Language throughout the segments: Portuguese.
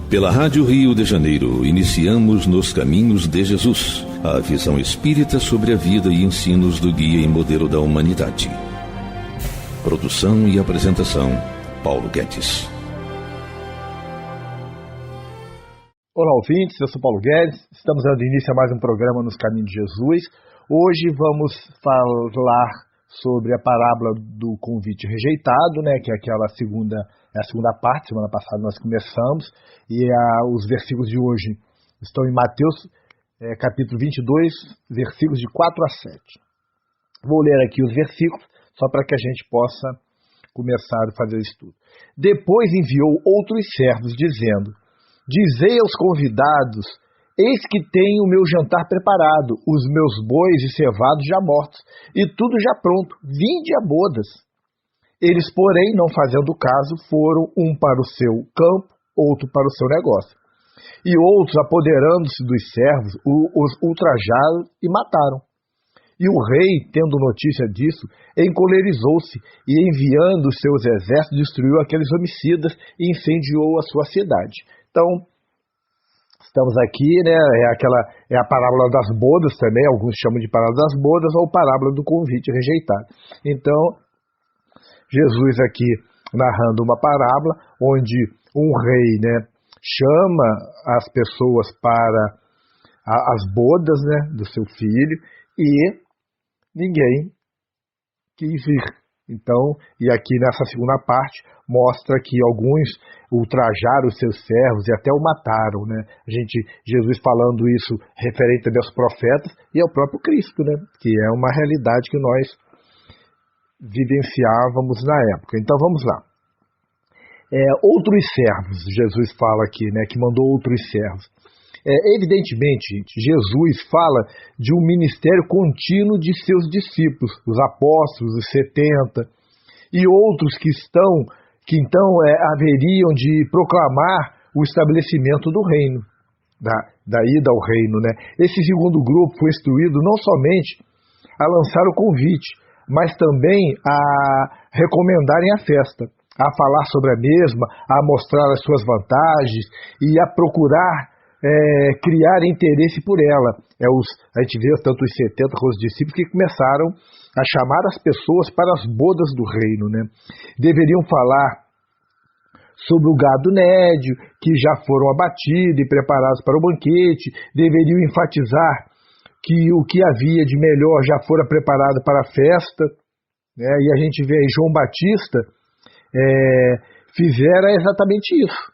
Pela Rádio Rio de Janeiro, iniciamos Nos Caminhos de Jesus, a visão espírita sobre a vida e ensinos do guia e modelo da humanidade. Produção e apresentação, Paulo Guedes. Olá, ouvintes, eu sou Paulo Guedes, estamos dando início a mais um programa Nos Caminhos de Jesus. Hoje vamos falar sobre a parábola do convite rejeitado, que é aquela segunda parte. Semana passada nós começamos, e os versículos de hoje estão em Mateus, capítulo 22, versículos de 4 a 7. Vou ler aqui os versículos, só para que a gente possa começar a fazer o estudo. Depois enviou outros servos, dizendo: Dizei aos convidados: eis que tenho o meu jantar preparado, os meus bois e cevados já mortos, e tudo já pronto, vinde a bodas. Eles, porém, não fazendo caso, foram um para o seu campo, outro para o seu negócio. E outros, apoderando-se dos servos, os ultrajaram e mataram. E o rei, tendo notícia disso, encolerizou-se e, enviando os seus exércitos, destruiu aqueles homicidas e incendiou a sua cidade. Então, estamos aqui, é a parábola das bodas também, alguns chamam de parábola das bodas ou parábola do convite rejeitado. Então, Jesus aqui narrando uma parábola onde um rei, chama as pessoas para as bodas, do seu filho, e ninguém quis ir. Então, e aqui nessa segunda parte, mostra que alguns ultrajaram os seus servos e até o mataram, Jesus falando isso referente também aos profetas e ao próprio Cristo, que é uma realidade que nós vivenciávamos na época. Então, vamos lá. Outros servos, Jesus fala aqui, que mandou outros servos. Evidentemente, gente, Jesus fala de um ministério contínuo de seus discípulos, os apóstolos, os 70, e outros que então haveriam de proclamar o estabelecimento do reino, da ida ao reino. Esse segundo grupo foi instruído não somente a lançar o convite, mas também a recomendarem a festa, a falar sobre a mesma, a mostrar as suas vantagens e a procurar criar interesse por ela. A gente vê tanto os 70 como os discípulos que começaram a chamar as pessoas para as bodas do reino. Deveriam falar sobre o gado nédio, que já foram abatidos e preparados para o banquete. Deveriam enfatizar que o que havia de melhor já fora preparado para a festa. E a gente vê aí João Batista fizera exatamente isso.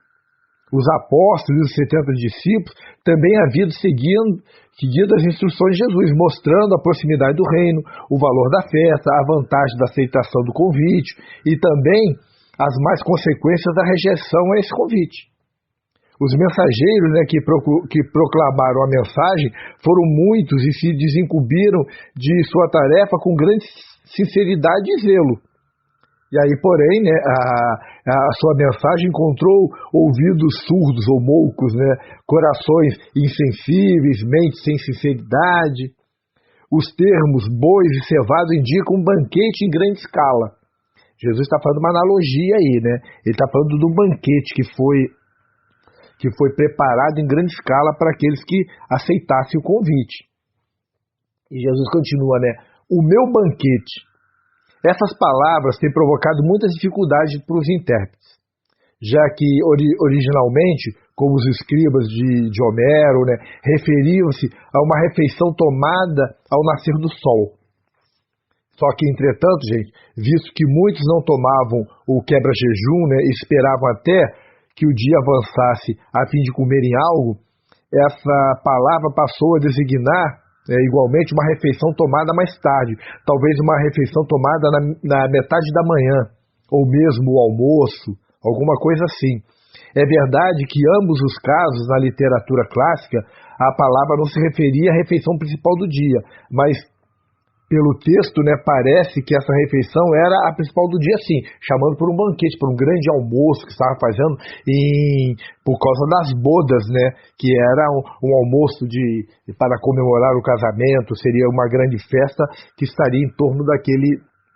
Os apóstolos e os 70 discípulos também haviam seguido as instruções de Jesus, mostrando a proximidade do reino, o valor da festa, a vantagem da aceitação do convite e também as más consequências da rejeição a esse convite. Os mensageiros que proclamaram a mensagem foram muitos e se desincumbiram de sua tarefa com grande sinceridade e zelo. E aí, porém, a sua mensagem encontrou ouvidos surdos ou moucos, corações insensíveis, mentes sem sinceridade. Os termos bois e cevados indicam um banquete em grande escala. Jesus está falando uma analogia aí, Ele está falando de um banquete que foi preparado em grande escala para aqueles que aceitassem o convite. E Jesus continua, o meu banquete. Essas palavras têm provocado muitas dificuldades para os intérpretes, já que originalmente, como os escribas de Homero, referiam-se a uma refeição tomada ao nascer do sol. Só que, entretanto, gente, visto que muitos não tomavam o quebra-jejum, e esperavam até que o dia avançasse a fim de comerem algo, essa palavra passou a designar igualmente uma refeição tomada mais tarde, talvez uma refeição tomada na metade da manhã, ou mesmo o almoço, alguma coisa assim. É verdade que em ambos os casos, na literatura clássica, a palavra não se referia à refeição principal do dia, mas pelo texto, parece que essa refeição era a principal do dia, sim, chamando por um banquete, por um grande almoço que estava fazendo por causa das bodas, que era um almoço para comemorar o casamento, seria uma grande festa que estaria em torno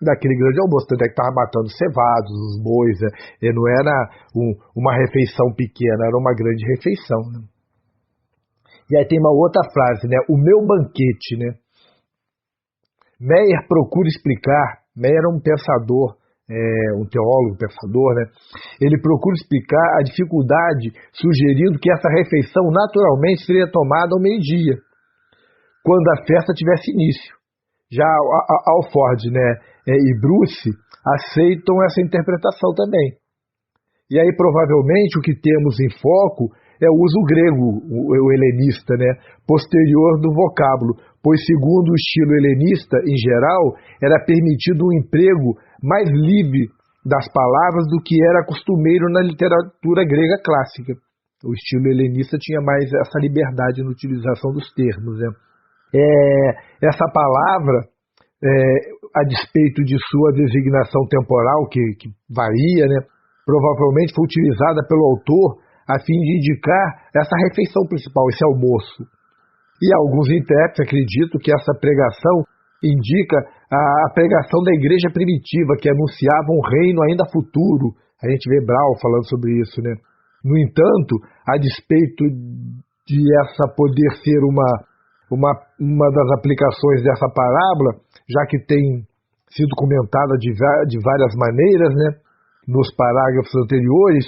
daquele grande almoço, tanto é que estava matando os cevados, os bois, né? E não era uma refeição pequena, era uma grande refeição, né? E aí tem uma outra frase, né? O meu banquete, né? Meyer procura explicar, Meyer era um pensador, um teólogo, pensador, né? Ele procura explicar a dificuldade, sugerindo que essa refeição naturalmente seria tomada ao meio-dia, quando a festa tivesse início. Já Alford, né, e Bruce aceitam essa interpretação também. E aí, provavelmente, o que temos em foco é o uso grego, o helenista, né, posterior do vocábulo, pois, segundo o estilo helenista, em geral, era permitido um emprego mais livre das palavras do que era costumeiro na literatura grega clássica. O estilo helenista tinha mais essa liberdade na utilização dos termos, né. Essa palavra, a despeito de sua designação temporal, que varia, né, provavelmente foi utilizada pelo autor a fim de indicar essa refeição principal, esse almoço. E alguns intérpretes acreditam que essa pregação indica a pregação da igreja primitiva, que anunciava um reino ainda futuro. A gente vê Brau falando sobre isso, né? No entanto, a despeito de essa poder ser uma das aplicações dessa parábola, já que tem sido comentada de várias maneiras, né, nos parágrafos anteriores,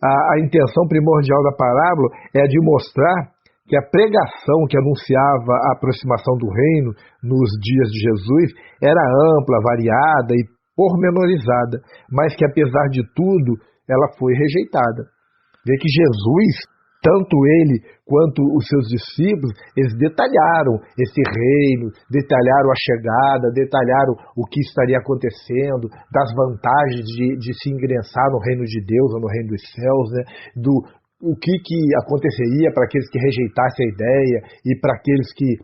a intenção primordial da parábola é a de mostrar que a pregação que anunciava a aproximação do reino nos dias de Jesus era ampla, variada e pormenorizada, mas que, apesar de tudo, ela foi rejeitada. Vê que Jesus, tanto ele quanto os seus discípulos, eles detalharam esse reino, detalharam a chegada, detalharam o que estaria acontecendo, das vantagens de se ingressar no reino de Deus ou no reino dos céus, né? O que aconteceria para aqueles que rejeitassem a ideia e para aqueles que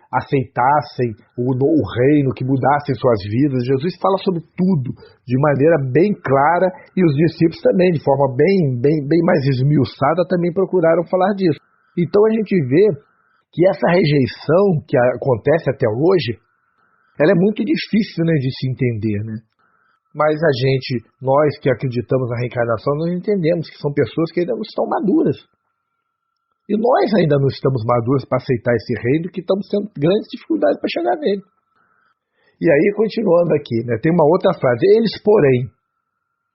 aceitassem o reino, que mudassem suas vidas. Jesus fala sobre tudo de maneira bem clara, e os discípulos também, de forma bem mais esmiuçada, também procuraram falar disso. Então a gente vê que essa rejeição que acontece até hoje, ela é muito difícil, né, de se entender, né? Mas nós que acreditamos na reencarnação, nós entendemos que são pessoas que ainda não estão maduras. E nós ainda não estamos maduros para aceitar esse reino, que estamos tendo grandes dificuldades para chegar nele. E aí, continuando aqui, né, tem uma outra frase. Eles, porém,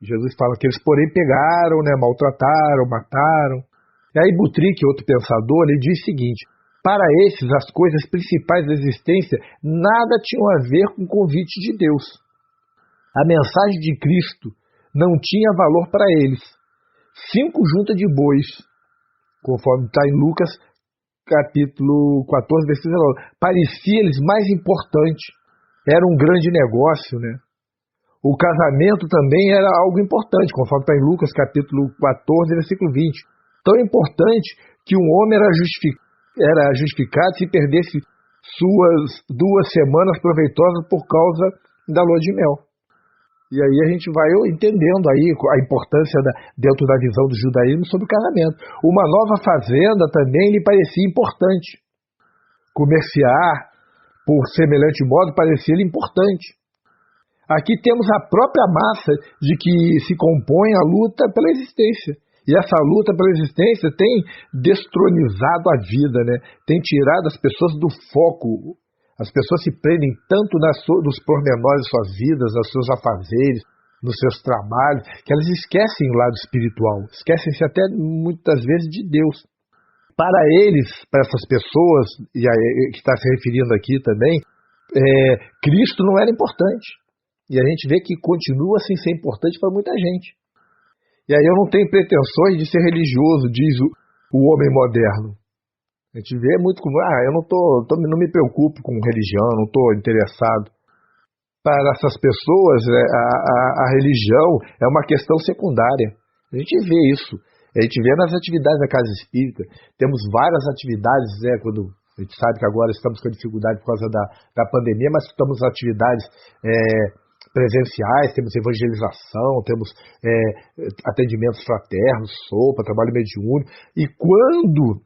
Jesus fala que eles, porém, pegaram, né, maltrataram, mataram. E aí Boutrique, outro pensador, ele diz o seguinte: para esses, as coisas principais da existência nada tinham a ver com o convite de Deus. A mensagem de Cristo não tinha valor para eles. 5 juntas de bois, conforme está em Lucas, capítulo 14, versículo 19. Parecia-lhes mais importante. Era um grande negócio, né? O casamento também era algo importante, conforme está em Lucas, capítulo 14, versículo 20. Tão importante que um homem era justificado se perdesse suas 2 semanas proveitosas por causa da lua de mel. E aí a gente vai entendendo aí a importância dentro da visão do judaísmo sobre o casamento. Uma nova fazenda também lhe parecia importante. Comerciar por semelhante modo parecia-lhe importante. Aqui temos a própria massa de que se compõe a luta pela existência. E essa luta pela existência tem destronizado a vida, né? Tem tirado as pessoas do foco. As pessoas se prendem tanto nos pormenores de suas vidas, nos seus afazeres, nos seus trabalhos, que elas esquecem o lado espiritual, esquecem-se até muitas vezes de Deus. Para eles, para essas pessoas, e aí, que está se referindo aqui também, Cristo não era importante. E a gente vê que continua sem ser importante para muita gente. E aí eu não tenho pretensões de ser religioso, diz o homem moderno. A gente vê muito como, eu não me preocupo com religião, não estou interessado. Para essas pessoas, a religião é uma questão secundária. A gente vê isso. A gente vê nas atividades da Casa Espírita. Temos várias atividades, quando a gente sabe que agora estamos com dificuldade por causa da pandemia, mas estamos em atividades presenciais, temos evangelização, temos atendimentos fraternos, sopa, trabalho mediúnico. E quando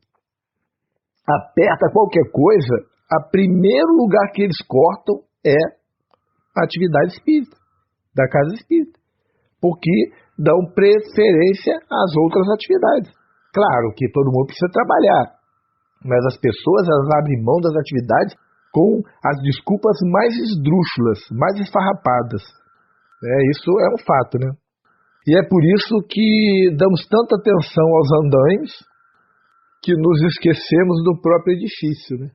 aperta qualquer coisa, o primeiro lugar que eles cortam é a atividade espírita, da casa espírita, porque dão preferência às outras atividades. Claro que todo mundo precisa trabalhar, mas as pessoas elas abrem mão das atividades com as desculpas mais esdrúxulas, mais esfarrapadas. Isso é um fato, né? E é por isso que damos tanta atenção aos andaimes que nos esquecemos do próprio edifício, né?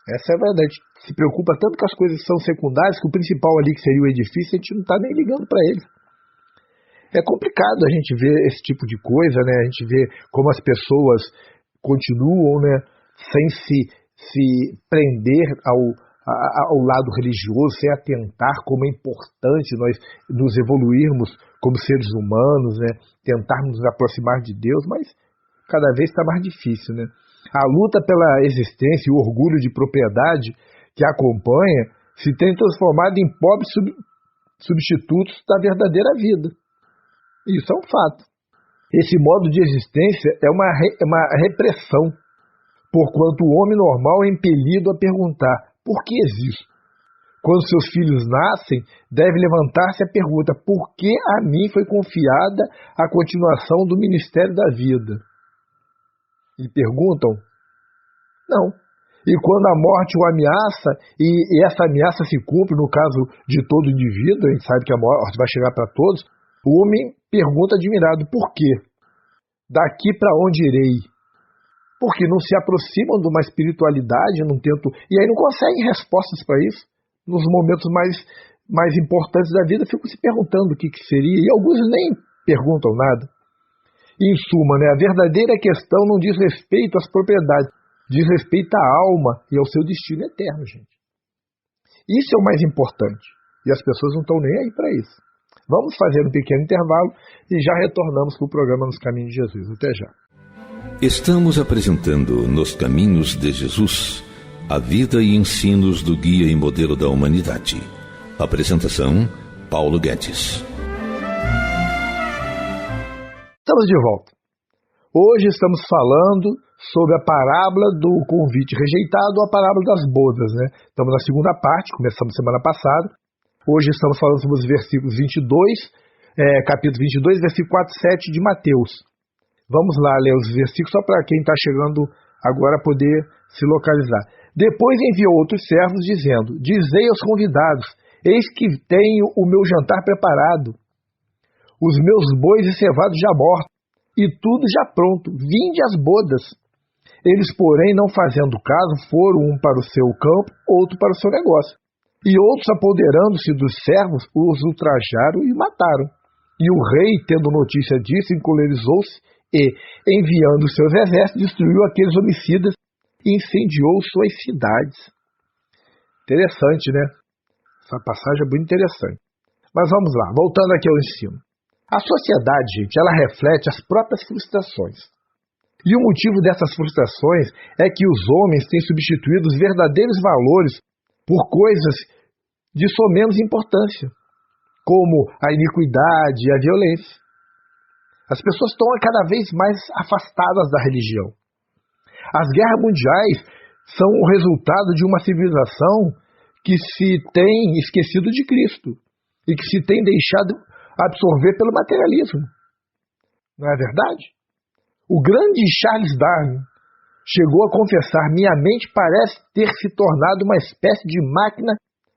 Essa é a verdade. Se preocupa tanto com as coisas que são secundárias, que o principal ali, que seria o edifício, a gente não está nem ligando para ele. É complicado a gente ver esse tipo de coisa, né? A gente vê como as pessoas continuam, né, sem se prender ao lado religioso, sem atentar como é importante nós nos evoluirmos como seres humanos, né? Tentarmos nos aproximar de Deus, mas cada vez está mais difícil, né? A luta pela existência e o orgulho de propriedade que acompanha se tem transformado em pobres substitutos da verdadeira vida. Isso é um fato. Esse modo de existência é uma repressão, porquanto o homem normal é impelido a perguntar: por que existo? Quando seus filhos nascem, deve levantar-se a pergunta: por que a mim foi confiada a continuação do ministério da vida? E perguntam? Não. E quando a morte o ameaça, e essa ameaça se cumpre no caso de todo indivíduo, a gente sabe que a morte vai chegar para todos, o homem pergunta admirado: por quê? Daqui para onde irei? Porque não se aproximam de uma espiritualidade, não tentam, e aí não conseguem respostas para isso. Nos momentos mais importantes da vida, ficam se perguntando o que seria, e alguns nem perguntam nada. Em suma, né, a verdadeira questão não diz respeito às propriedades, diz respeito à alma e ao seu destino eterno, gente. Isso é o mais importante, e as pessoas não estão nem aí para isso. Vamos fazer um pequeno intervalo e já retornamos para o programa Nos Caminhos de Jesus. Até já. Estamos apresentando Nos Caminhos de Jesus, a vida e ensinos do guia e modelo da humanidade. Apresentação, Paulo Guedes. Estamos de volta. Hoje estamos falando sobre a parábola do convite rejeitado ou a parábola das bodas, né? Estamos na segunda parte, começamos semana passada. Hoje estamos falando sobre os versículos 22, capítulo 22, versículo 4 e 7 de Mateus. Vamos lá ler os versículos só para quem está chegando agora poder se localizar. Depois enviou outros servos dizendo: dizei aos convidados, eis que tenho o meu jantar preparado, os meus bois e cevados já mortos, e tudo já pronto, vinde às bodas. Eles, porém, não fazendo caso, foram um para o seu campo, outro para o seu negócio. E outros, apoderando-se dos servos, os ultrajaram e mataram. E o rei, tendo notícia disso, encolerizou-se e, enviando os seus exércitos, destruiu aqueles homicidas e incendiou suas cidades. Interessante, né? Essa passagem é muito interessante. Mas vamos lá, voltando aqui ao ensino. A sociedade, gente, ela reflete as próprias frustrações. E o motivo dessas frustrações é que os homens têm substituído os verdadeiros valores por coisas de somenos importância, como a iniquidade e a violência. As pessoas estão cada vez mais afastadas da religião. As guerras mundiais são o resultado de uma civilização que se tem esquecido de Cristo e que se tem deixado absorver pelo materialismo. Não é verdade? O grande Charles Darwin chegou a confessar: minha mente parece ter se tornado uma espécie de máquina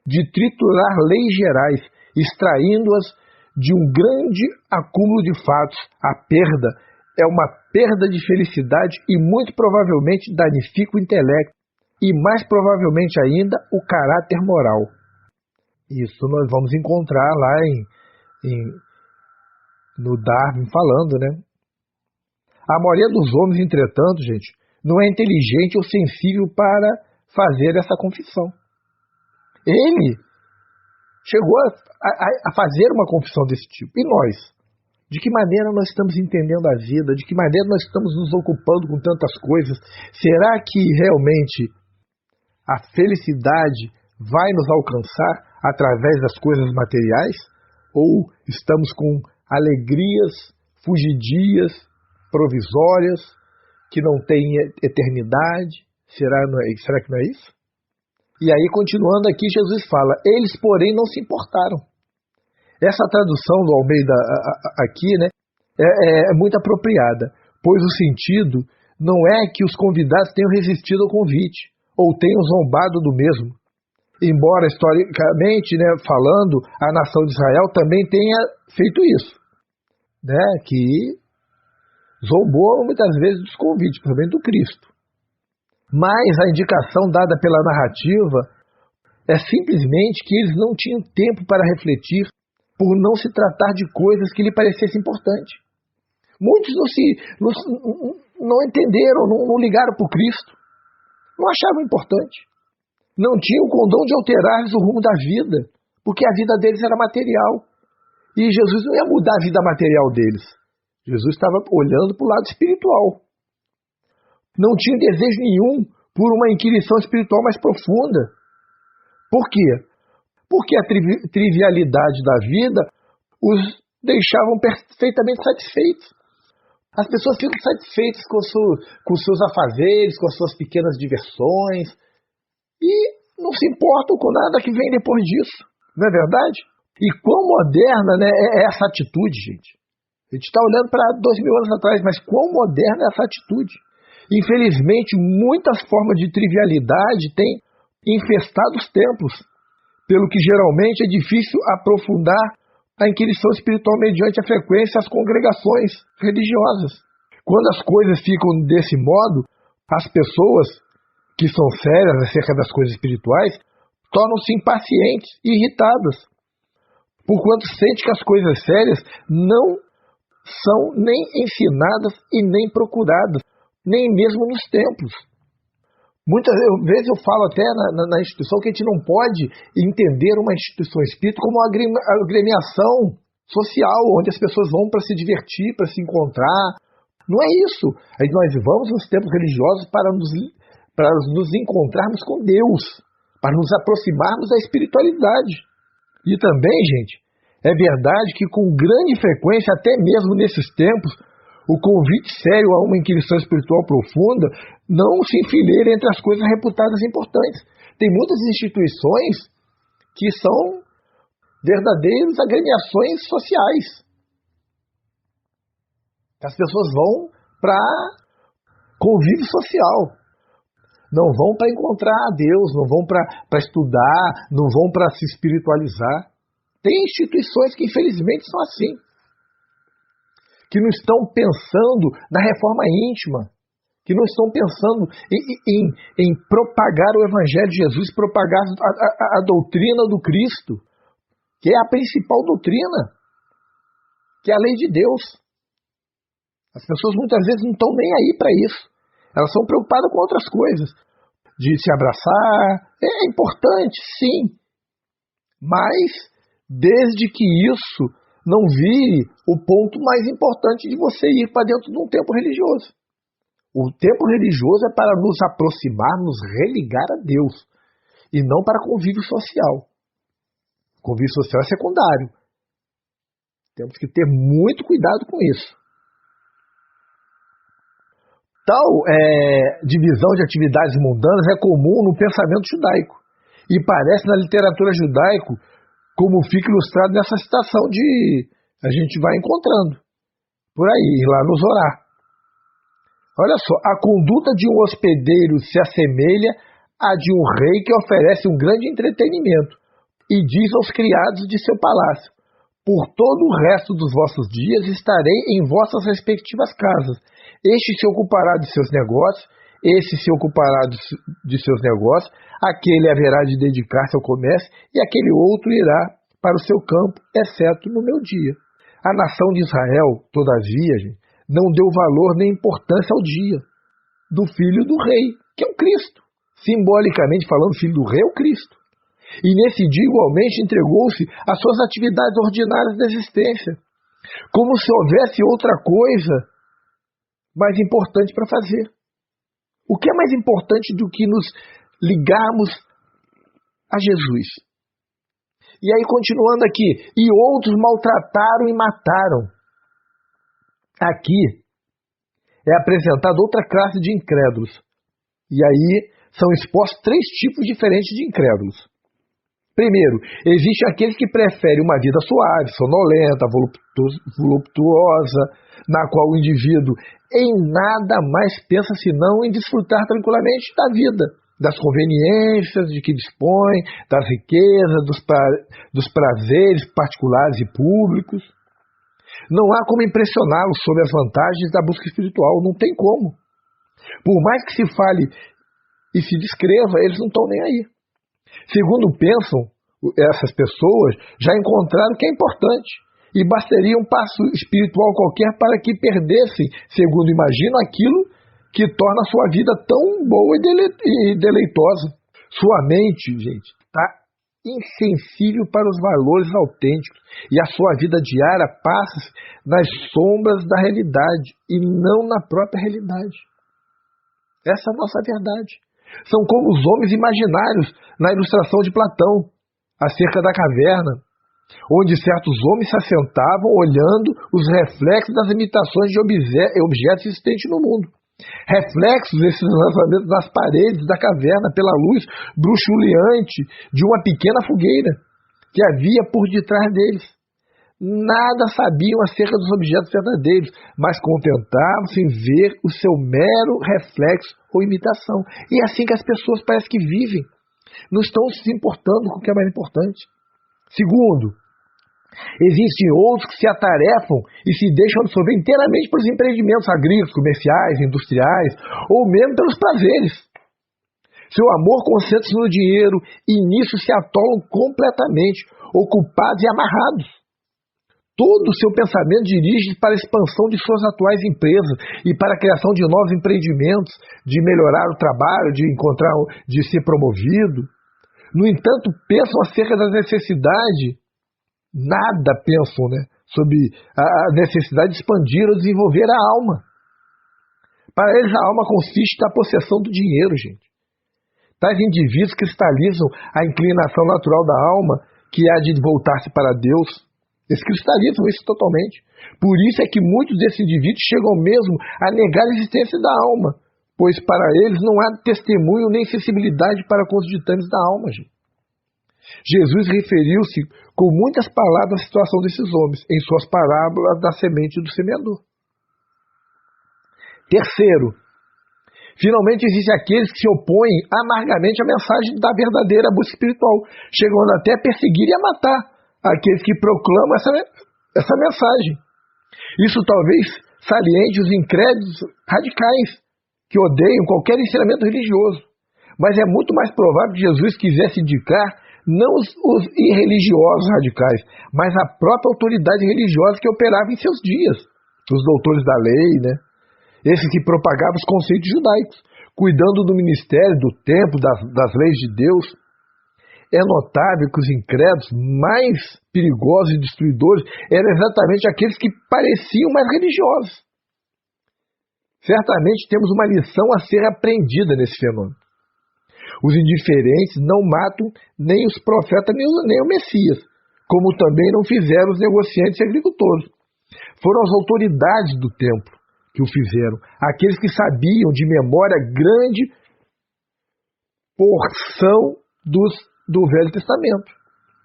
de triturar leis gerais, extraindo-as de um grande acúmulo de fatos. A perda é uma perda de felicidade e muito provavelmente danifica o intelecto e mais provavelmente ainda o caráter moral. Isso nós vamos encontrar lá no Darwin falando, né? A maioria dos homens, entretanto, gente, não é inteligente ou sensível para fazer essa confissão. Ele chegou a fazer uma confissão desse tipo. E nós? De que maneira nós estamos entendendo a vida? De que maneira nós estamos nos ocupando com tantas coisas? Será que realmente a felicidade vai nos alcançar através das coisas materiais? Ou estamos com alegrias fugidias, provisórias, que não têm eternidade? Será que não é isso? E aí, continuando aqui, Jesus fala, eles, porém, não se importaram. Essa tradução do Almeida aqui, né, é muito apropriada, pois o sentido não é que os convidados tenham resistido ao convite, ou tenham zombado do mesmo. Embora, historicamente, né, falando, a nação de Israel também tenha feito isso, né, que zombou muitas vezes dos convites, principalmente do Cristo. Mas a indicação dada pela narrativa é simplesmente que eles não tinham tempo para refletir por não se tratar de coisas que lhe parecessem importantes. Muitos não entenderam, não ligaram para o Cristo, não achavam importante. Não tinham o condão de alterar-lhes o rumo da vida, porque a vida deles era material. E Jesus não ia mudar a vida material deles. Jesus estava olhando para o lado espiritual. Não tinha desejo nenhum por uma inquirição espiritual mais profunda. Por quê? Porque a trivialidade da vida os deixavam perfeitamente satisfeitos. As pessoas ficam satisfeitas com seus afazeres, com as suas pequenas diversões, e não se importam com nada que vem depois disso. Não é verdade? E quão moderna, né, é essa atitude, gente. A gente está olhando para 2000 anos atrás, mas quão moderna é essa atitude. Infelizmente, muitas formas de trivialidade têm infestado os templos, pelo que geralmente é difícil aprofundar a inquirição espiritual mediante a frequência às congregações religiosas. Quando as coisas ficam desse modo, as pessoas que são sérias acerca das coisas espirituais tornam-se impacientes e irritadas, porquanto sente que as coisas sérias não são nem ensinadas e nem procuradas, nem mesmo nos templos. Muitas vezes eu falo até na instituição que a gente não pode entender uma instituição espírita como uma agremiação social, onde as pessoas vão para se divertir, para se encontrar. Não é isso. Aí nós vamos nos templos religiosos para nos encontrarmos com Deus, para nos aproximarmos da espiritualidade. E também, gente, é verdade que com grande frequência, até mesmo nesses tempos, o convite sério a uma inquirição espiritual profunda não se enfileira entre as coisas reputadas importantes. Tem muitas instituições que são verdadeiras agremiações sociais. As pessoas vão para convívio social. Não vão para encontrar a Deus, não vão para estudar, não vão para se espiritualizar. Tem instituições que infelizmente são assim, que não estão pensando na reforma íntima, que não estão pensando em propagar o Evangelho de Jesus, propagar a doutrina do Cristo, que é a principal doutrina, que é a lei de Deus. As pessoas muitas vezes não estão nem aí para isso. Elas são preocupadas com outras coisas, de se abraçar. É importante, sim, mas desde que isso não vire o ponto mais importante de você ir para dentro de um templo religioso. O templo religioso é para nos aproximar, nos religar a Deus, e não para convívio social. Convívio social é secundário. Temos que ter muito cuidado com isso. Tal divisão de atividades mundanas é comum no pensamento judaico, e parece na literatura judaica, como fica ilustrado nessa citação a gente vai encontrando por aí, lá no Zorá. Olha só, a conduta de um hospedeiro se assemelha à de um rei que oferece um grande entretenimento e diz aos criados de seu palácio: por todo o resto dos vossos dias estarei em vossas respectivas casas. Este se ocupará de seus negócios, esse se ocupará de seus negócios, aquele haverá de dedicar-se ao comércio e aquele outro irá para o seu campo, exceto no meu dia. A nação de Israel, todavia, gente, não deu valor nem importância ao dia do filho do rei, que é o Cristo. Simbolicamente falando, filho do rei é o Cristo. E nesse dia, igualmente, entregou-se às suas atividades ordinárias da existência, como se houvesse outra coisa mais importante para fazer. O que é mais importante do que nos ligarmos a Jesus? E aí, continuando aqui, e outros maltrataram e mataram. Aqui é apresentada outra classe de incrédulos. E aí são expostos 3 tipos diferentes de incrédulos. Primeiro, existem aqueles que preferem uma vida suave, sonolenta, voluptuosa, na qual o indivíduo em nada mais pensa senão em desfrutar tranquilamente da vida, das conveniências de que dispõe, das riquezas, dos prazeres particulares e públicos. Não há como impressioná-los sobre as vantagens da busca espiritual, não tem como. Por mais que se fale e se descreva, eles não estão nem aí. Segundo pensam, essas pessoas já encontraram o que é importante e bastaria um passo espiritual qualquer para que perdessem, segundo imaginam, aquilo que torna a sua vida tão boa e deleitosa. Sua mente, gente, está insensível para os valores autênticos e a sua vida diária passa nas sombras da realidade e não na própria realidade. Essa é a nossa verdade. São como os homens imaginários na ilustração de Platão, acerca da caverna, onde certos homens se assentavam olhando os reflexos das imitações de objetos existentes no mundo. Reflexos esses lançamentos das paredes da caverna pela luz bruxuleante de uma pequena fogueira que havia por detrás deles. Nada sabiam acerca dos objetos verdadeiros, mas contentavam-se em ver o seu mero reflexo ou imitação. E é assim que as pessoas parecem que vivem. Não estão se importando com o que é mais importante. Segundo, existem outros que se atarefam e se deixam absorver inteiramente pelos empreendimentos agrícolas, comerciais, industriais, ou mesmo pelos prazeres. Seu amor concentra-se no dinheiro e nisso se atolam completamente, ocupados e amarrados. Todo o seu pensamento dirige para a expansão de suas atuais empresas e para a criação de novos empreendimentos, de melhorar o trabalho, de ser promovido. No entanto, pensam acerca da necessidade, nada pensam, sobre a necessidade de expandir ou desenvolver a alma. Para eles, a alma consiste na possessão do dinheiro, gente. Tais indivíduos cristalizam a inclinação natural da alma, que há de voltar-se para Deus. Eles cristalizam isso totalmente. Por isso é que muitos desses indivíduos chegam mesmo a negar a existência da alma, pois para eles não há testemunho nem sensibilidade para com os ditames da alma. Gente. Jesus referiu-se com muitas palavras à situação desses homens, em suas parábolas da semente do semeador. Terceiro, finalmente existem aqueles que se opõem amargamente à mensagem da verdadeira busca espiritual, chegando até a perseguir e a matar aqueles que proclamam essa mensagem. Isso talvez saliente os incrédulos radicais, que odeiam qualquer ensinamento religioso. Mas é muito mais provável que Jesus quisesse indicar não os irreligiosos radicais, mas a própria autoridade religiosa que operava em seus dias. Os doutores da lei, esses que propagavam os conceitos judaicos, cuidando do ministério, do templo, das leis de Deus. É notável que os incrédulos mais perigosos e destruidores eram exatamente aqueles que pareciam mais religiosos. Certamente temos uma lição a ser aprendida nesse fenômeno. Os indiferentes não matam nem os profetas nem o Messias, como também não fizeram os negociantes e agricultores. Foram as autoridades do templo que o fizeram, aqueles que sabiam de memória grande porção do Velho Testamento,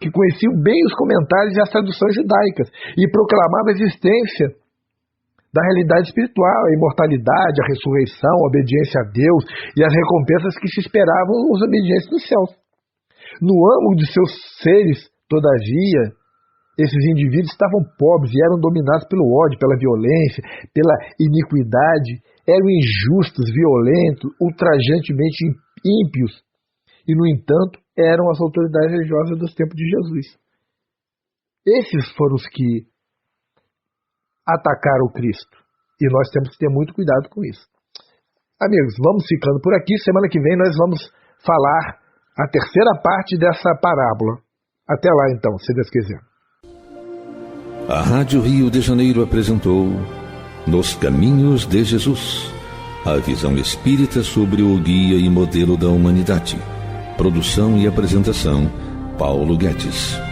que conheciam bem os comentários e as traduções judaicas e proclamavam a existência da realidade espiritual, a imortalidade, a ressurreição, a obediência a Deus e as recompensas que se esperavam os obedientes dos céus. No âmago de seus seres, todavia, esses indivíduos estavam pobres e eram dominados pelo ódio, pela violência, pela iniquidade, eram injustos, violentos, ultrajantemente ímpios e, no entanto, eram as autoridades religiosas dos tempos de Jesus. Esses foram os que atacaram o Cristo. E nós temos que ter muito cuidado com isso. Amigos, vamos ficando por aqui. Semana que vem nós vamos falar a terceira parte dessa parábola. Até lá então, se Deus quiser. A Rádio Rio de Janeiro apresentou Nos Caminhos de Jesus, a visão espírita sobre o guia e modelo da humanidade. Produção e apresentação, Paulo Guedes.